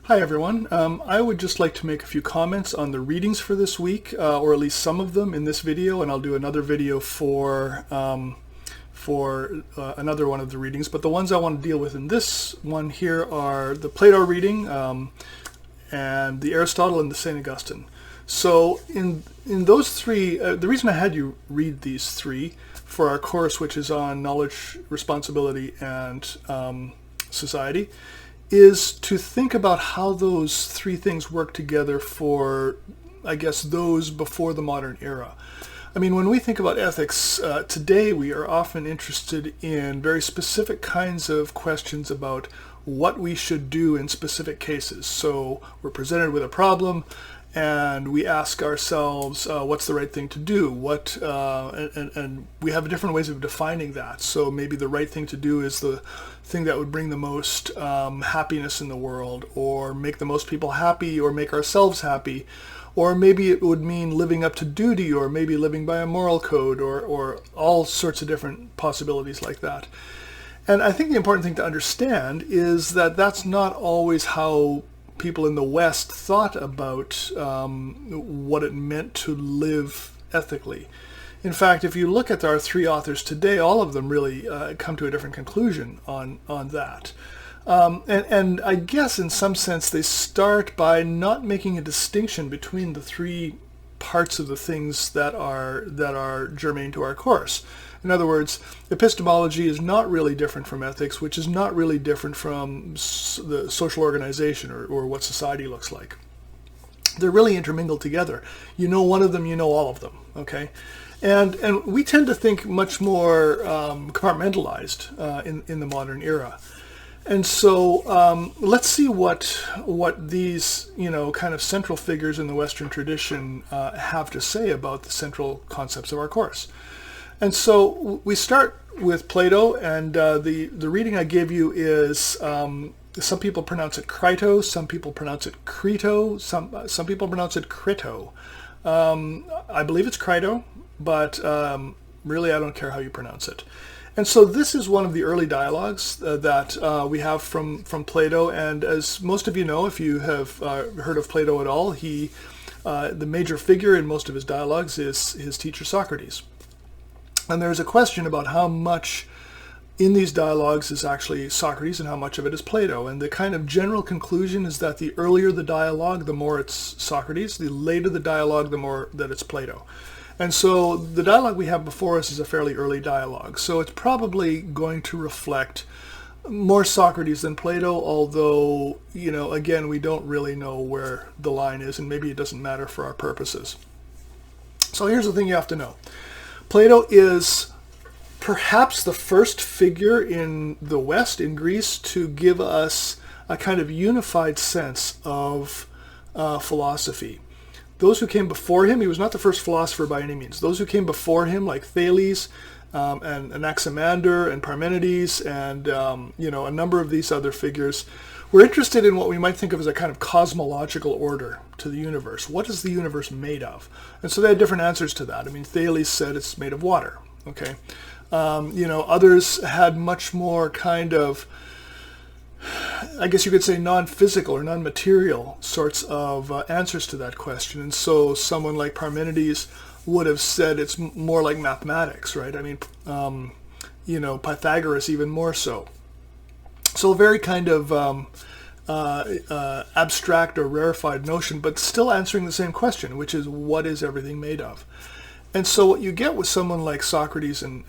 Hi everyone. I would just like to make a few comments on the readings for this week, or at least some of them in this video, and I'll do another video for another one of the readings. But the ones I want to deal with in this one here are the Plato reading, and the Aristotle and the St. Augustine. So in those three, the reason I had you read these three for our course, which is on knowledge, responsibility, and society, is to think about how those three things work together for, I guess, those before the modern era. I mean, when we think about ethics today, we are often interested in very specific kinds of questions about what we should do in specific cases. So we're presented with a problem and we ask ourselves, what's the right thing to do? And we have different ways of defining that. So maybe the right thing to do is the thing that would bring the most happiness in the world, or make the most people happy, or make ourselves happy. Or maybe it would mean living up to duty, or maybe living by a moral code, or all sorts of different possibilities like that. And I think the important thing to understand is that that's not always how people in the West thought about what it meant to live ethically. In fact, if you look at our three authors today, all of them really come to a different conclusion on that. And I guess in some sense they start by not making a distinction between the three parts of the things that are germane to our course. In other words, epistemology is not really different from ethics, which is not really different from the social organization or what society looks like. They're really intermingled together. You know one of them, you know all of them, okay? And we tend to think much more compartmentalized in the modern era. And so let's see what these kind of central figures in the Western tradition have to say about the central concepts of our course. And so we start with Plato, and the reading I gave you is, some people pronounce it Crito, some people pronounce it Crito, some people pronounce it Crito. I believe it's Crito, but really I don't care how you pronounce it. And so this is one of the early dialogues that we have from Plato, and as most of you know, if you have heard of Plato at all, the major figure in most of his dialogues is his teacher Socrates. And there's a question about how much in these dialogues is actually Socrates and how much of it is Plato. And the kind of general conclusion is that the earlier the dialogue, the more it's Socrates. The later the dialogue, the more that it's Plato. And so the dialogue we have before us is a fairly early dialogue. So it's probably going to reflect more Socrates than Plato, although, again, we don't really know where the line is, and maybe it doesn't matter for our purposes. So here's the thing you have to know. Plato is perhaps the first figure in the West, in Greece, to give us a kind of unified sense of philosophy. Those who came before him, he was not the first philosopher by any means. Those who came before him, like Thales and Anaximander and Parmenides and a number of these other figures, were interested in what we might think of as a kind of cosmological order to the universe. What is the universe made of? And so they had different answers to that. I mean, Thales said it's made of water. Okay, others had much more kind of, I guess you could say, non-physical or non-material sorts of answers to that question. And so someone like Parmenides would have said it's more like mathematics, right? I mean, Pythagoras even more so. So a very kind of abstract or rarefied notion, but still answering the same question, which is, what is everything made of? And so what you get with someone like Socrates and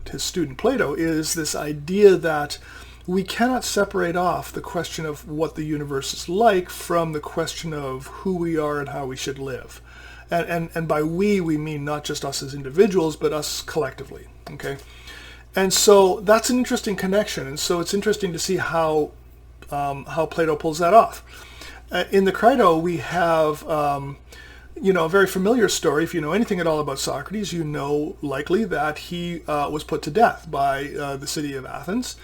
his student Plato is this idea that we cannot separate off the question of what the universe is like from the question of who we are and how we should live. And by we mean not just us as individuals, but us collectively, okay? And so that's an interesting connection, and so it's interesting to see how Plato pulls that off. In the Crito, we have a very familiar story. If you know anything at all about Socrates, you know likely that he was put to death by the city of Athens.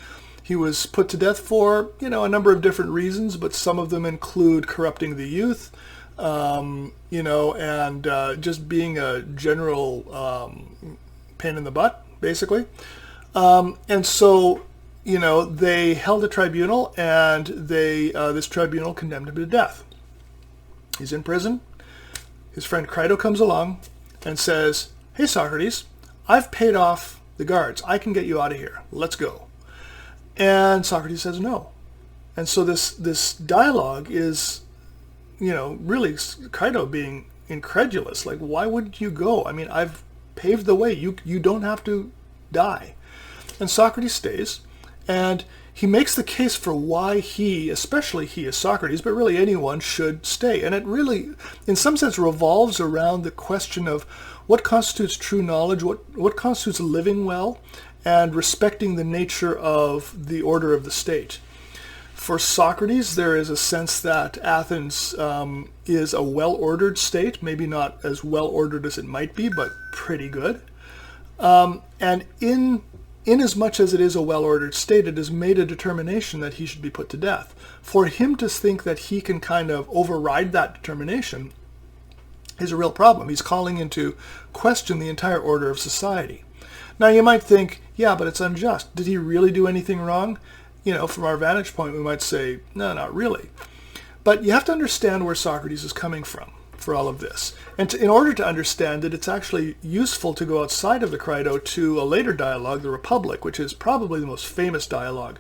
He was put to death for a number of different reasons, but some of them include corrupting the youth, and just being a general pain in the butt, basically. And so they held a tribunal, and this tribunal condemned him to death. He's in prison. His friend Crito comes along and says, "Hey, Socrates, I've paid off the guards. I can get you out of here. Let's go." And Socrates says no. And so this dialogue is, really Crito being incredulous. Like, why wouldn't you go? I mean, I've paved the way. You don't have to die. And Socrates stays, and he makes the case for why especially he as Socrates, but really anyone, should stay. And it really, in some sense, revolves around the question of what constitutes true knowledge, what constitutes living well, and respecting the nature of the order of the state. For Socrates, there is a sense that Athens is a well-ordered state, maybe not as well-ordered as it might be, but pretty good. And in as much as it is a well-ordered state, it has made a determination that he should be put to death. For him to think that he can kind of override that determination is a real problem. He's calling into question the entire order of society. Now you might think, yeah, but it's unjust. Did he really do anything wrong? From our vantage point, we might say, no, not really. But you have to understand where Socrates is coming from for all of this. And in order to understand it, it's actually useful to go outside of the Crito to a later dialogue, the Republic, which is probably the most famous dialogue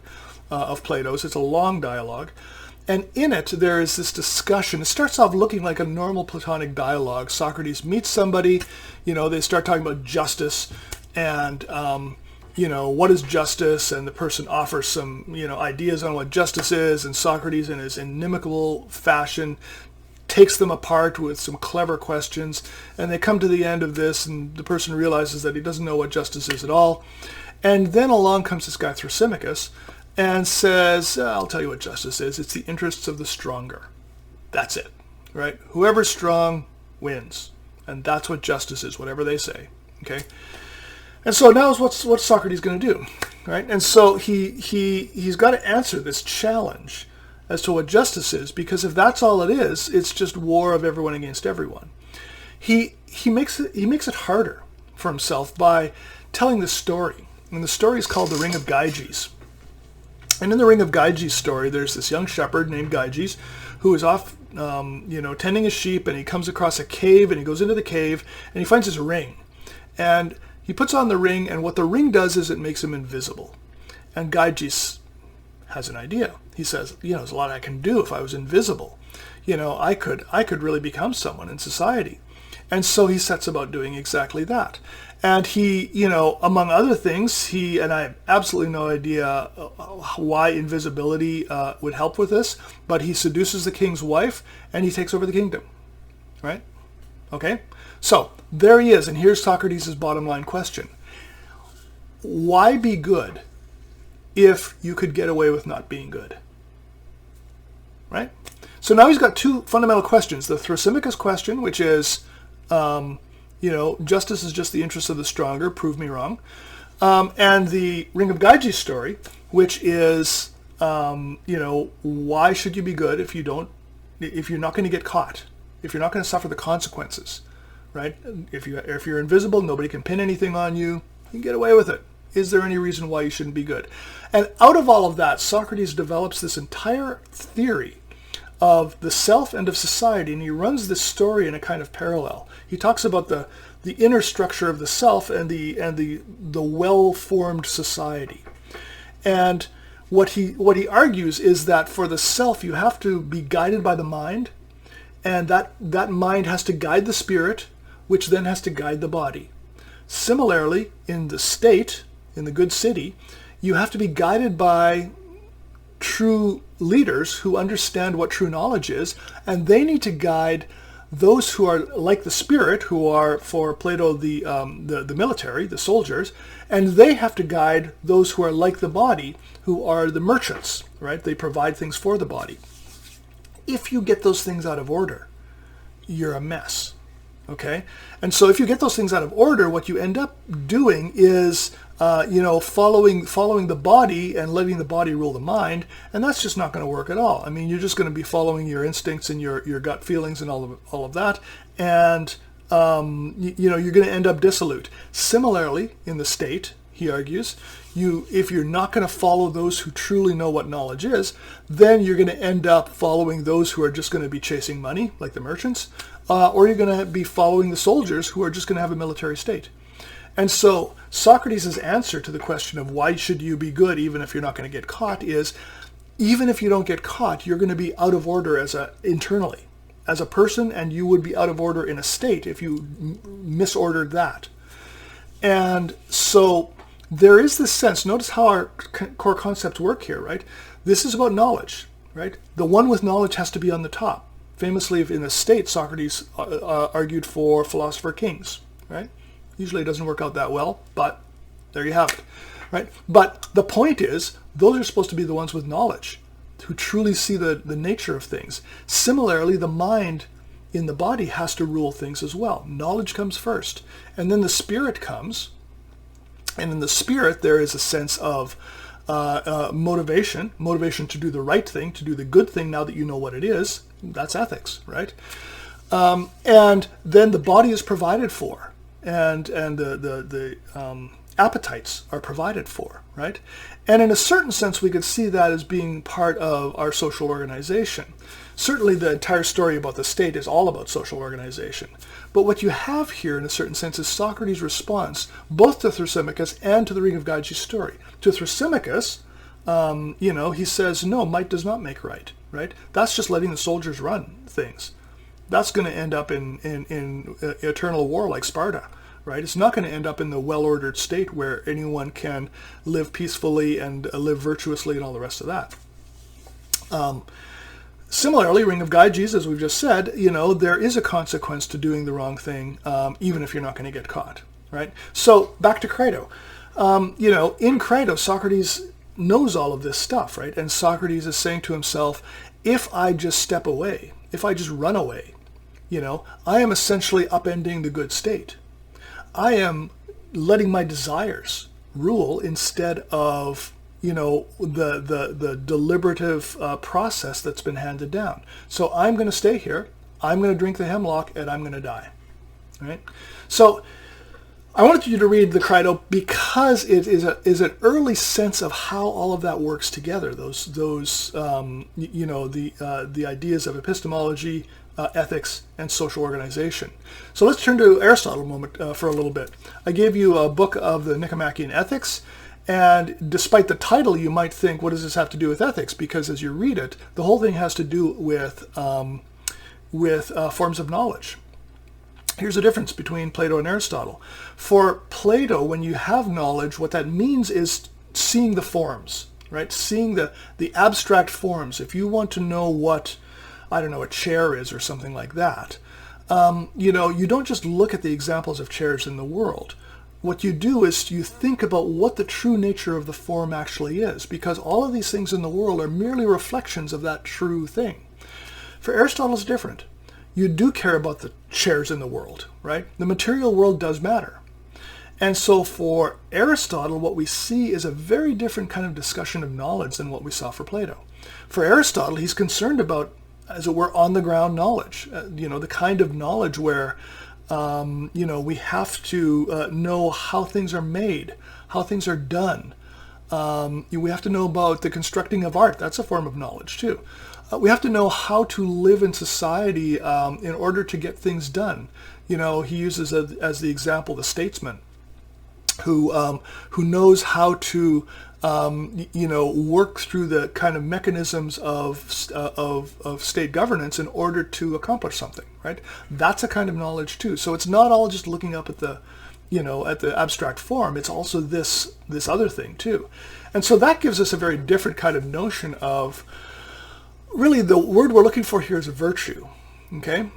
of Plato's. It's a long dialogue. And in it, there is this discussion. It starts off looking like a normal Platonic dialogue. Socrates meets somebody, they start talking about justice and, what is justice? And the person offers some, ideas on what justice is. And Socrates, in his inimitable fashion, takes them apart with some clever questions. And they come to the end of this, and the person realizes that he doesn't know what justice is at all. And then along comes this guy Thrasymachus and says, I'll tell you what justice is. It's the interests of the stronger. That's it, right? Whoever's strong wins. And that's what justice is, whatever they say, okay? And so now what's Socrates going to do, right? And so he's got to answer this challenge as to what justice is, because if that's all it is, it's just war of everyone against everyone. He makes it harder for himself by telling this story, and the story is called the Ring of Gyges. And in the Ring of Gyges story, there's this young shepherd named Gyges who is off, tending his sheep, and he comes across a cave, and he goes into the cave, and he finds his ring, and he puts on the ring, and what the ring does is it makes him invisible. And Gyges has an idea. He says, there's a lot I can do if I was invisible. I could really become someone in society. And so he sets about doing exactly that. And he, among other things, and I have absolutely no idea why invisibility would help with this, but he seduces the king's wife, and he takes over the kingdom, right? Okay? So there he is, and here's Socrates' bottom line question. Why be good if you could get away with not being good? Right? So now he's got two fundamental questions. The Thrasymachus question, which is, justice is just the interest of the stronger, prove me wrong. And the Ring of Gyges story, which is, why should you be good if you're not going to get caught, if you're not going to suffer the consequences, right? If you're invisible, nobody can pin anything on you, you can get away with it. Is there any reason why you shouldn't be good? And out of all of that, Socrates develops this entire theory of the self and of society, and he runs this story in a kind of parallel. He talks about the inner structure of the self and the well-formed society. And what he argues is that for the self, you have to be guided by the mind, and that mind has to guide the spirit, which then has to guide the body. Similarly, in the state, in the good city, you have to be guided by true leaders who understand what true knowledge is, and they need to guide those who are like the spirit, who are, for Plato, the military, the soldiers, and they have to guide those who are like the body, who are the merchants, right? They provide things for the body. If you get those things out of order, you're a mess, okay? And so if you get those things out of order, what you end up doing is following the body and letting the body rule the mind, and that's just not going to work at all. I mean, you're just going to be following your instincts and your gut feelings and all of that, and you're going to end up dissolute. Similarly, in the state, he argues. If you're not going to follow those who truly know what knowledge is, then you're going to end up following those who are just going to be chasing money, like the merchants, or you're going to be following the soldiers who are just going to have a military state. And so Socrates' answer to the question of why should you be good even if you're not going to get caught is, even if you don't get caught, you're going to be out of order internally as a person, and you would be out of order in a state if you misordered that. And so there is this sense, notice how our core concepts work here, right? This is about knowledge, right? The one with knowledge has to be on the top. Famously, in the state, Socrates argued for philosopher kings, right? Usually it doesn't work out that well, but there you have it, right? But the point is, those are supposed to be the ones with knowledge, who truly see the nature of things. Similarly, the mind in the body has to rule things as well. Knowledge comes first, and then the spirit comes. And in the spirit, there is a sense of motivation to do the right thing, to do the good thing now that you know what it is. That's ethics, right? And then the body is provided for, and the appetites are provided for, right? And in a certain sense, we could see that as being part of our social organization. Certainly the entire story about the state is all about social organization. But what you have here, in a certain sense, is Socrates' response, both to Thrasymachus and to the Ring of Gyges story. To Thrasymachus, he says, no, might does not make right, right? That's just letting the soldiers run things. That's going to end up in eternal war like Sparta, right? It's not going to end up in the well-ordered state where anyone can live peacefully and live virtuously and all the rest of that. Similarly, Ring of Gyges, as we've just said, there is a consequence to doing the wrong thing, even if you're not going to get caught, right? So back to Crito. In Crito, Socrates knows all of this stuff, right? And Socrates is saying to himself, if I just step away, if I just run away, I am essentially upending the good state. I am letting my desires rule instead of the deliberative process that's been handed down. So I'm going to stay here, I'm going to drink the hemlock, and I'm going to die. Right? So I wanted you to read the Crito because it is an early sense of how all of that works together. The ideas of epistemology, ethics, and social organization. So let's turn to Aristotle for a little bit. I gave you a book of the Nicomachean Ethics. And despite the title, you might think, what does this have to do with ethics? Because as you read it, the whole thing has to do with forms of knowledge. Here's the difference between Plato and Aristotle. For Plato, when you have knowledge, what that means is seeing the forms, right? Seeing the abstract forms. If you want to know what, a chair is or something like that, you don't just look at the examples of chairs in the world. What you do is you think about what the true nature of the form actually is, because all of these things in the world are merely reflections of that true thing. For Aristotle, it's different. You do care about the chairs in the world, right? The material world does matter. And so for Aristotle, what we see is a very different kind of discussion of knowledge than what we saw for Plato. For Aristotle, he's concerned about, as it were, on-the-ground knowledge, the kind of knowledge where we have to know how things are made, how things are done. We have to know about the constructing of art. That's a form of knowledge too. We have to know how to live in society in order to get things done. He uses as the example the statesman who knows how to work through the kind of mechanisms of state governance in order to accomplish something, right? That's a kind of knowledge too. So it's not all just looking up at the abstract form. It's also this other thing too. And so that gives us a very different kind of notion of, really the word we're looking for here is virtue, okay?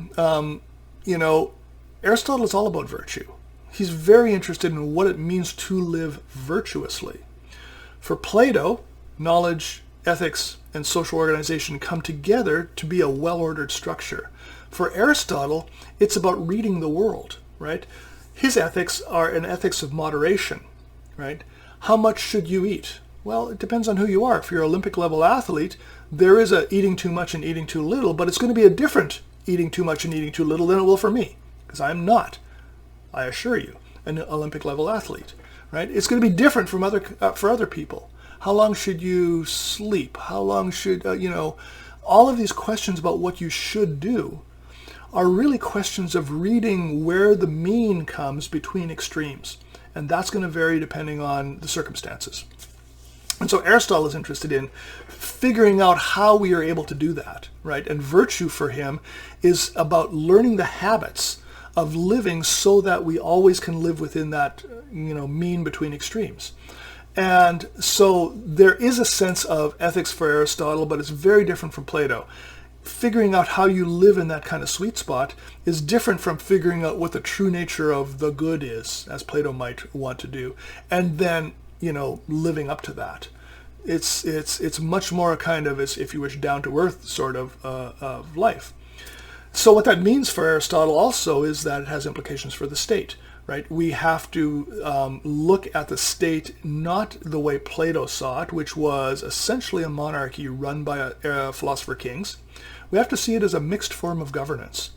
Aristotle is all about virtue. He's very interested in what it means to live virtuously. For Plato, knowledge, ethics, and social organization come together to be a well-ordered structure. For Aristotle, it's about reading the world, right? His ethics are an ethics of moderation, right? How much should you eat? Well, it depends on who you are. If you're an Olympic-level athlete, there is a eating too much and eating too little, but it's going to be a different eating too much and eating too little than it will for me, because I'm not, I assure you, an Olympic-level athlete. right? It's going to be different from for other people. How long should you sleep? How long should, all of these questions about what you should do are really questions of reading where the mean comes between extremes. And that's going to vary depending on the circumstances. And so Aristotle is interested in figuring out how we are able to do that, right? And virtue for him is about learning the habits of living so that we always can live within that, mean between extremes. And so there is a sense of ethics for Aristotle, but it's very different from Plato. Figuring out how you live in that kind of sweet spot is different from figuring out what the true nature of the good is, as Plato might want to do, and then living up to that. It's much more a kind of, if you wish, down to earth sort of life. So what that means for Aristotle also is that it has implications for the state, right? We have to look at the state not the way Plato saw it, which was essentially a monarchy run by philosopher kings. We have to see it as a mixed form of governance.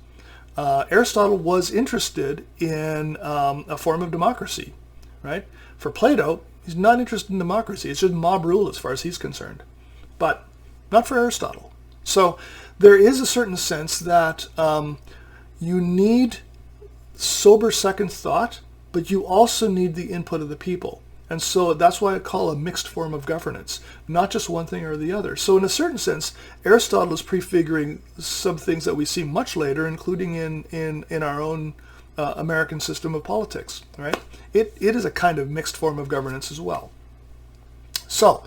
Aristotle was interested in a form of democracy, right? For Plato, he's not interested in democracy. It's just mob rule as far as he's concerned. But not for Aristotle. So there is a certain sense that you need sober second thought, but you also need the input of the people. And so that's why I call a mixed form of governance, not just one thing or the other. So in a certain sense, Aristotle is prefiguring some things that we see much later, including in our own American system of politics, right? It is a kind of mixed form of governance as well. So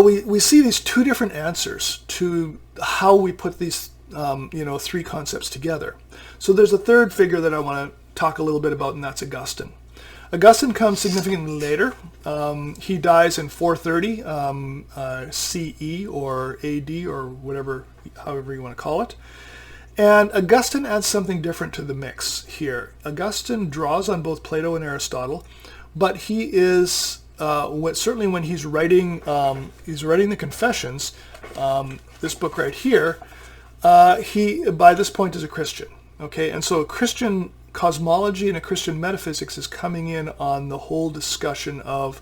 we see these two different answers to how we put these three concepts together. So there's a third figure that I want to talk a little bit about, and that's Augustine. Augustine comes significantly later. He dies in 430 CE or AD or whatever, however you want to call it. And Augustine adds something different to the mix here. Augustine draws on both Plato and Aristotle, but he is certainly when he's writing the Confessions, this book right here. He by this point is a Christian. Okay, and so a Christian cosmology and a Christian metaphysics is coming in on the whole discussion of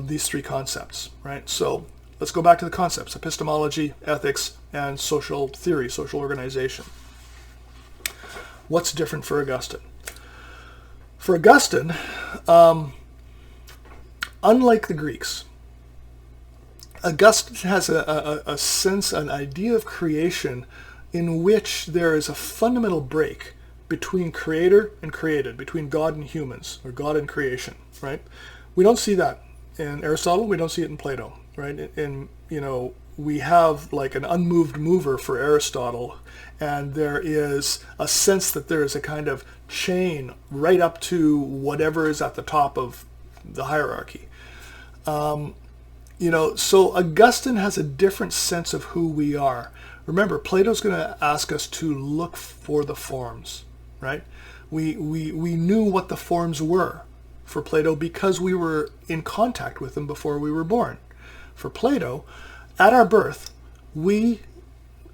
these three concepts, right? So let's go back to the concepts: epistemology, ethics, and social theory, social organization. What's different for Augustine? For Augustine, unlike the Greeks, Augustine has a sense, an idea of creation in which there is a fundamental break between creator and created, between God and humans, or God and creation, right? We don't see that in Aristotle, we don't see it in Plato, right? And we have like an unmoved mover for Aristotle, and there is a sense that there is a kind of chain right up to whatever is at the top of the hierarchy. So Augustine has a different sense of who we are. Remember, Plato's going to ask us to look for the forms, right? We knew what the forms were for Plato because we were in contact with them before we were born. For Plato, at our birth, we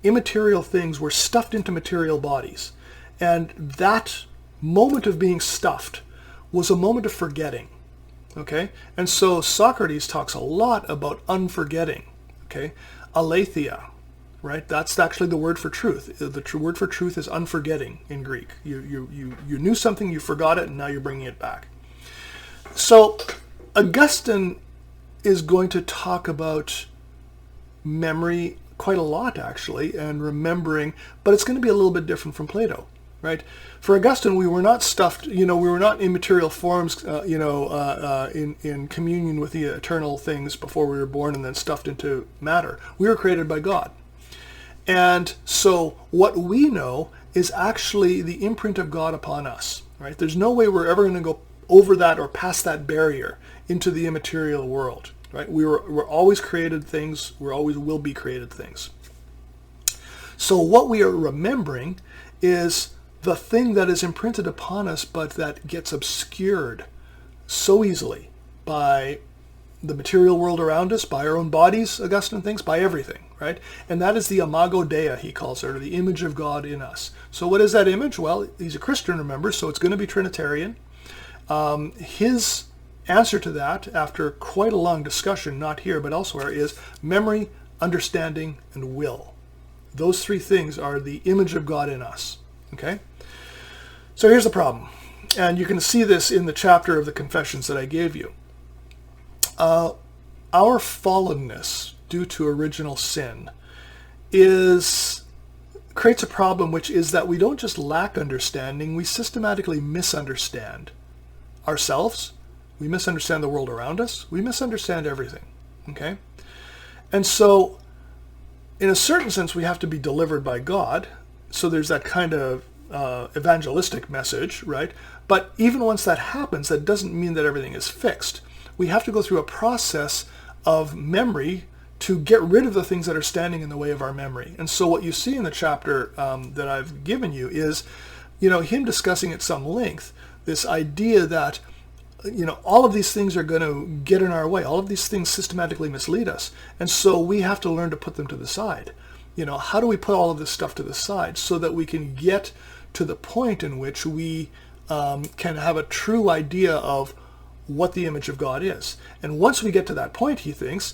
immaterial things were stuffed into material bodies. And that moment of being stuffed was a moment of forgetting. Okay? And so Socrates talks a lot about unforgetting. Okay? Aletheia. Right? That's actually the word for truth. The true word for truth is unforgetting in Greek. You knew something, you forgot it, and now you're bringing it back. So Augustine is going to talk about memory quite a lot, actually, and remembering, but it's going to be a little bit different from Plato, right? For Augustine, we were not stuffed, we were not in material forms, in communion with the eternal things before we were born and then stuffed into matter. We were created by God. And so what we know is actually the imprint of God upon us, right? There's no way we're ever going to go over that or past that barrier into the immaterial world, right? We're always created things. We always will be created things. So what we are remembering is the thing that is imprinted upon us, but that gets obscured so easily by the material world around us, by our own bodies, Augustine thinks, by everything, right? And that is the imago Dei, he calls it, or the image of God in us. So what is that image? Well, he's a Christian, remember, so it's going to be Trinitarian. His answer to that, after quite a long discussion, not here but elsewhere, is memory, understanding, and will. Those three things are the image of God in us. Okay? So here's the problem. And you can see this in the chapter of the confessions that I gave you. Our fallenness due to original sin creates a problem, which is that we don't just lack understanding, we systematically misunderstand ourselves, we misunderstand the world around us, we misunderstand everything. Okay? And so, in a certain sense, we have to be delivered by God. So there's that kind of evangelistic message, right? But even once that happens, that doesn't mean that everything is fixed. We have to go through a process of memory to get rid of the things that are standing in the way of our memory. And so what you see in the chapter that I've given you is, him discussing at some length this idea that, all of these things are going to get in our way. All of these things systematically mislead us. And so we have to learn to put them to the side. How do we put all of this stuff to the side so that we can get to the point in which we can have a true idea of what the image of God is? And once we get to that point, he thinks,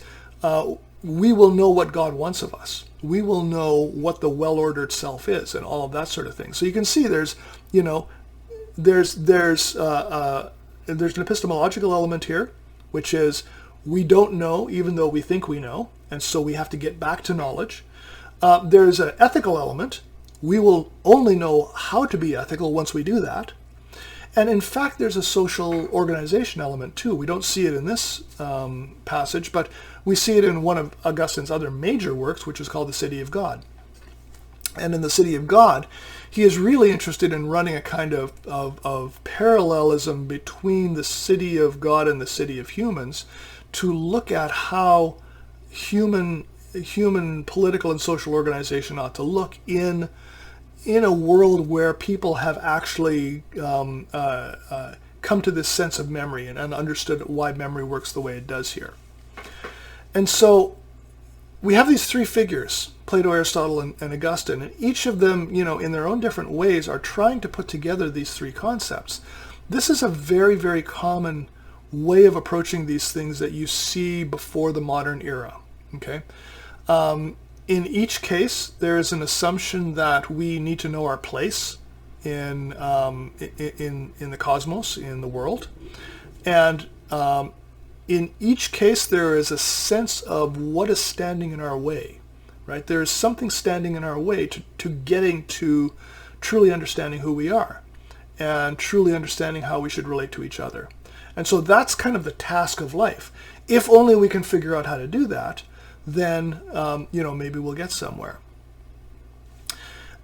we will know what God wants of us. We will know what the well-ordered self is and all of that sort of thing. So you can see there's an epistemological element here, which is we don't know even though we think we know, and so we have to get back to knowledge. There's an ethical element. We will only know how to be ethical once we do that. And in fact, there's a social organization element too. We don't see it in this passage, but we see it in one of Augustine's other major works, which is called The City of God. And in The City of God, he is really interested in running a kind of parallelism between the city of God and the city of humans to look at how human political and social organization ought to look in a world where people have actually come to this sense of memory and understood why memory works the way it does here. And so we have these three figures, Plato, Aristotle, and Augustine, and each of them, in their own different ways are trying to put together these three concepts. This is a very, very common way of approaching these things that you see before the modern era. Okay? In each case, there is an assumption that we need to know our place in the cosmos, in the world, and in each case, there is a sense of what is standing in our way. Right? There is something standing in our way to getting to truly understanding who we are and truly understanding how we should relate to each other. And so that's kind of the task of life. If only we can figure out how to do that, then maybe we'll get somewhere.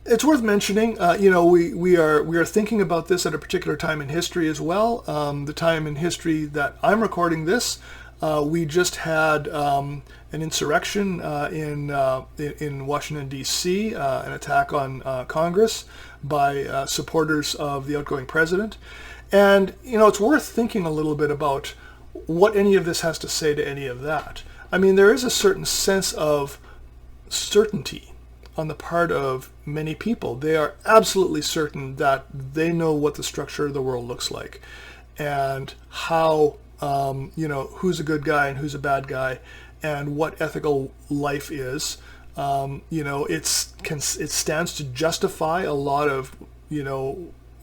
It's worth mentioning, we are thinking about this at a particular time in history as well. The time in history that I'm recording this, we just had an insurrection in Washington, D.C., an attack on Congress by supporters of the outgoing president. And, it's worth thinking a little bit about what any of this has to say to any of that. I mean, there is a certain sense of certainty on the part of many people. They are absolutely certain that they know what the structure of the world looks like and how, who's a good guy and who's a bad guy and what ethical life is. It stands to justify a lot of,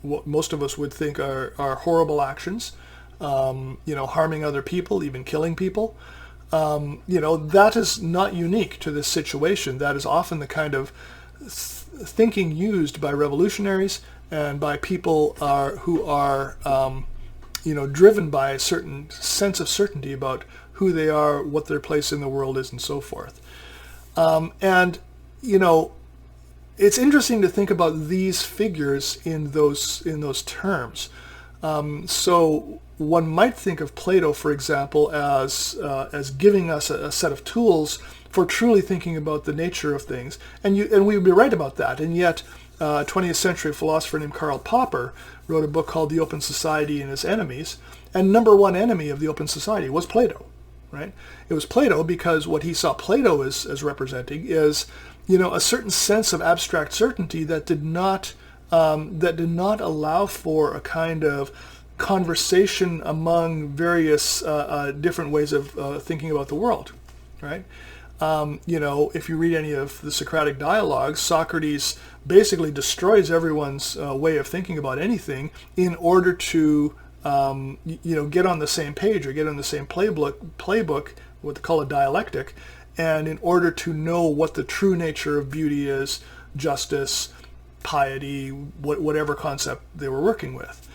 what most of us would think are horrible actions, harming other people, even killing people. That is not unique to this situation. That is often the kind of thinking used by revolutionaries and by people who are, driven by a certain sense of certainty about who they are, what their place in the world is, and so forth. It's interesting to think about these figures in those terms. So one might think of Plato, for example, as giving us a set of tools for truly thinking about the nature of things, and we would be right about that. And yet, a 20th century philosopher named Karl Popper wrote a book called The Open Society and Its Enemies, and number one enemy of the Open Society was Plato. Right? It was Plato because what he saw Plato as representing is, a certain sense of abstract certainty that did not allow for a kind of conversation among various different ways of thinking about the world, right? If you read any of the Socratic dialogues, Socrates basically destroys everyone's way of thinking about anything in order to, get on the same page or get on the same playbook, what they call a dialectic, and in order to know what the true nature of beauty is, justice, piety, whatever concept they were working with.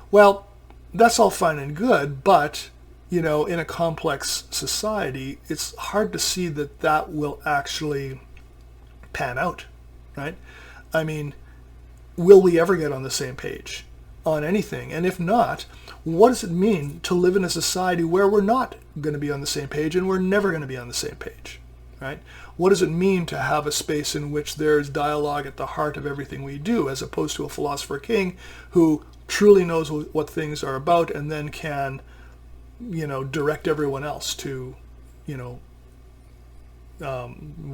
Well, that's all fine and good, but in a complex society, it's hard to see that will actually pan out, right? I mean, will we ever get on the same page on anything? And if not, what does it mean to live in a society where we're not going to be on the same page and we're never going to be on the same page, right? What does it mean to have a space in which there's dialogue at the heart of everything we do, as opposed to a philosopher king who truly knows what things are about and then can direct everyone else to,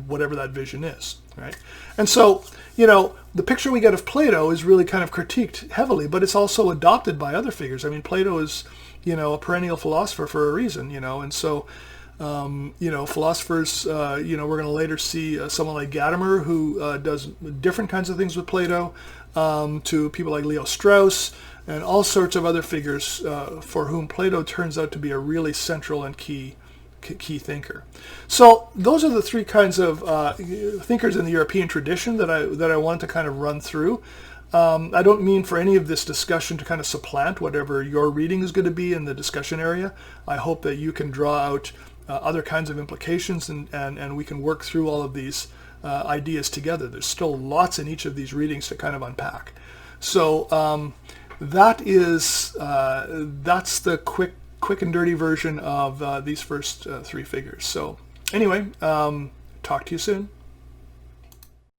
whatever that vision is, right? And so, the picture we get of Plato is really kind of critiqued heavily, but it's also adopted by other figures. I mean, Plato is, a perennial philosopher for a reason, and so, philosophers, we're going to later see someone like Gadamer who does different kinds of things with Plato, to people like Leo Strauss, and all sorts of other figures for whom Plato turns out to be a really central and key thinker. So those are the three kinds of thinkers in the European tradition that I want to kind of run through. I don't mean for any of this discussion to kind of supplant whatever your reading is going to be in the discussion area. I hope that you can draw out other kinds of implications and we can work through all of these ideas together. There's still lots in each of these readings to kind of unpack. So that's the quick and dirty version of these first three figures. So anyway, talk to you soon.